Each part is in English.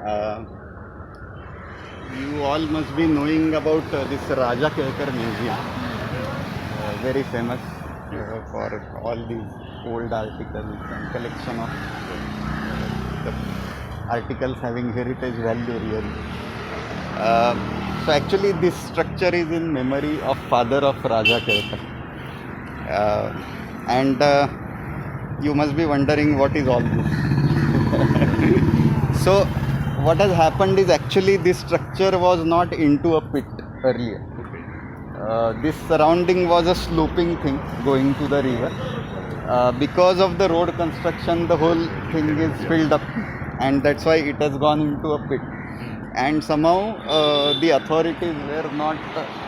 Uh, you all must be knowing about this Raja Kelkar Museum, very famous for all these old articles and collection of the articles having heritage value really. So actually this structure is in memory of father of Raja Kelkar. And you must be wondering what is all this. So what has happened is actually this structure was not into a pit earlier. This surrounding was a sloping thing going to the river. Because of the road construction, the whole thing is filled up, and that's why it has gone into a pit. And somehow the authorities were not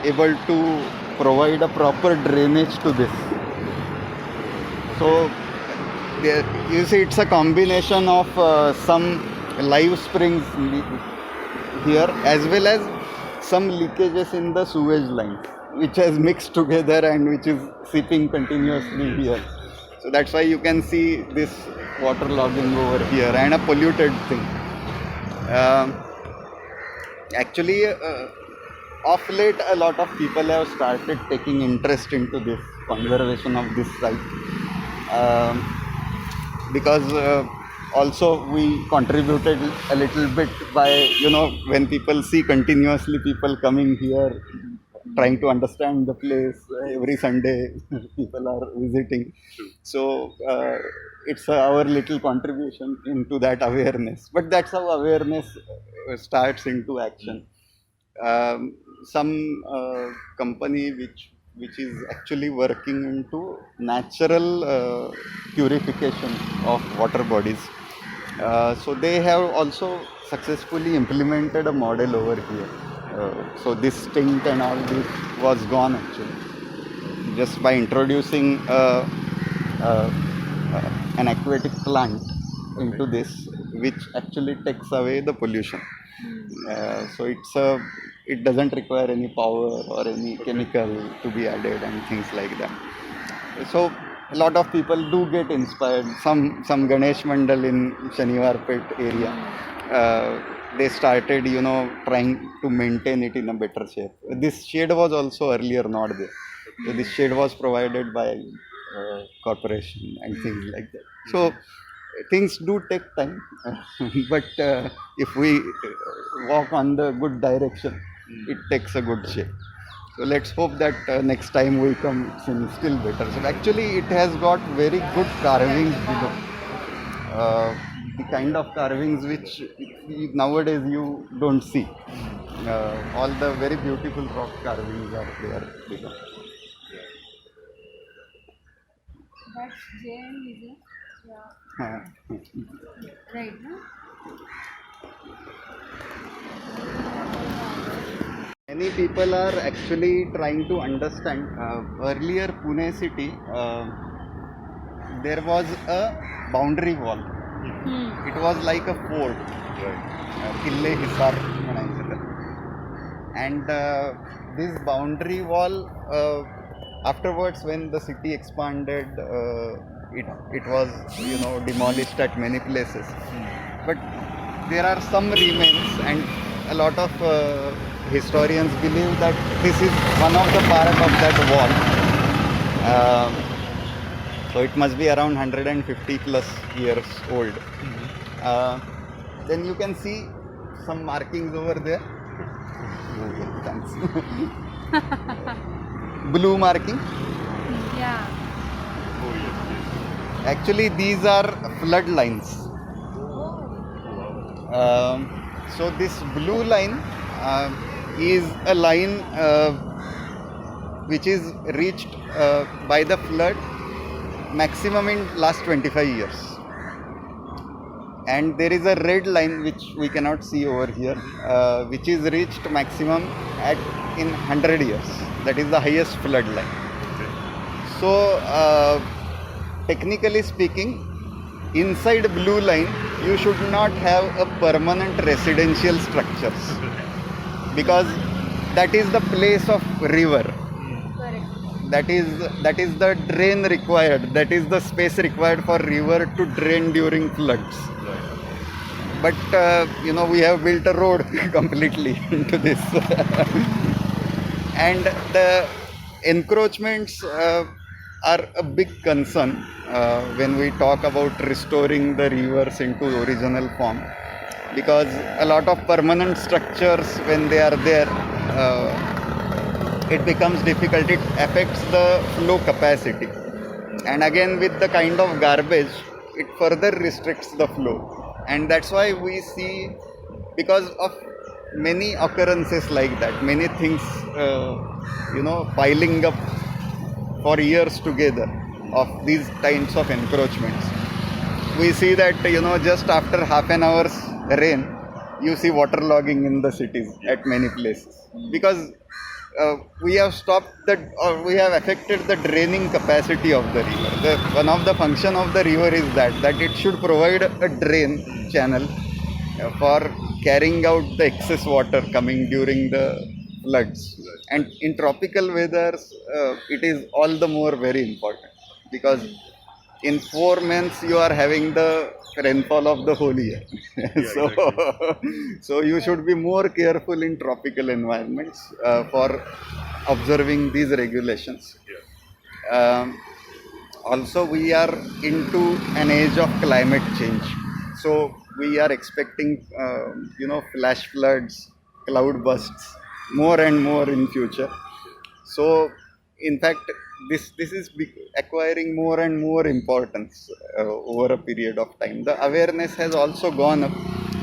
able to provide a proper drainage to this. So you see, it's a combination of some live springs here as well as some leakages in the sewage lines, which has mixed together and which is seeping continuously here. So that's why you can see this water logging over here and a polluted thing. Actually, of late, a lot of people have started taking interest into this conservation of this site. Because also we contributed a little bit by, when people see continuously people coming here, trying to understand the place, every Sunday people are visiting. So it's our little contribution into that awareness. But that's how awareness starts into action. Some company which is actually working into natural purification of water bodies. So they have also successfully implemented a model over here. So this stink and all this was gone actually, just by introducing an aquatic plant into this, which actually takes away the pollution. So it doesn't require any power or any chemical to be added and things like that. So a lot of people do get inspired. Some Ganesh Mandal in Shaniwarpet area, they started trying to maintain it in a better shape. This shade was also earlier not there. So this shade was provided by corporation and things like that. So things do take time, but if we walk on the good direction, it takes a good shape. So let's hope that next time we come, it's still better. So actually it has got very good carvings below. The kind of carvings which nowadays you don't see. All the very beautiful rock carvings are there below. That's Jain Museum. Yeah. Right, no? Many people are actually trying to understand. Earlier Pune city, there was a boundary wall. It was like a fort. Kille Hisar म्हणायचं त्याला. And this boundary wall, afterwards when the city expanded, it was demolished at many places. But there are some remains, and a lot of historians believe that this is one of the part of that wall. So it must be around 150 plus years old. Then you can see some markings over there. Thanks. Blue marking. Yeah. Actually, these are flood lines. So this blue line is a line which is reached by the flood maximum in last 25 years. And there is a red line which we cannot see over here, which is reached maximum in 100 years. That is the highest flood line. So technically speaking, inside blue line you should not have a permanent residential structures, because that is the place of river. Correct. That is the drain required. That is the space required for river to drain during floods. but we have built a road completely into this. And the encroachments are a big concern when we talk about restoring the rivers into original form, because a lot of permanent structures, when they are there, it becomes difficult. It affects the flow capacity, and again with the kind of garbage, it further restricts the flow. And that's why we see, because of many occurrences like that, many things piling up for years together of these kinds of encroachments, we see that just after half an hour's rain, you see waterlogging in the cities at many places, because we have stopped that, or we have affected the draining capacity of the river. One of the function of the river is that it should provide a drain channel for carrying out the excess water coming during the floods. And in tropical weathers, it is all the more very important, because in 4 months you are having the rainfall of the whole year. so so you should be more careful in tropical environments for observing these regulations. um, Also, we are into an age of climate change, so we are expecting flash floods, cloud bursts more and more in future. So in fact, this is acquiring more and more importance over a period of time. The awareness has also gone up.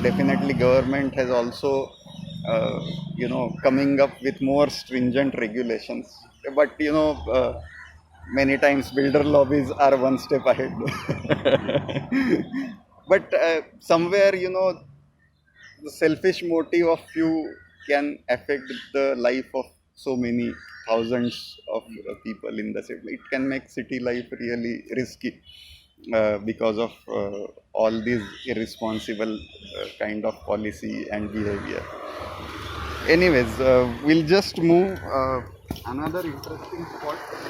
Definitely government has also coming up with more stringent regulations, but many times builder lobbies are one step ahead. But somewhere, the selfish motive of few can affect the life of so many thousands of people in the city. It can make city life really risky because of all these irresponsible kind of policy and behavior. Anyways, we'll just move another interesting spot.